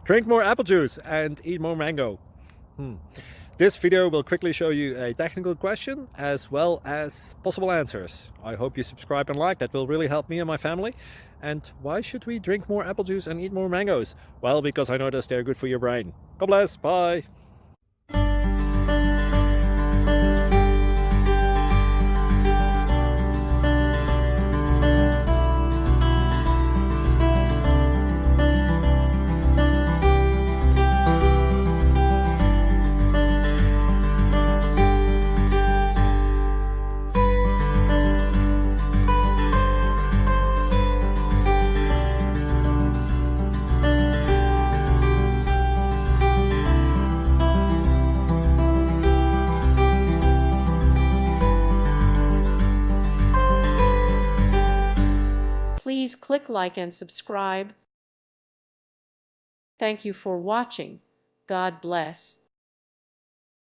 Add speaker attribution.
Speaker 1: Drink more apple juice and eat more mango. This video will quickly show you a technical question as well as possible answers. I hope you subscribe and like, that will really help me and my family. And why should we drink more apple juice and eat more mangoes? Well, because I noticed they're good for your brain. God bless, bye!
Speaker 2: Please click like and subscribe. Thank you for watching. God bless.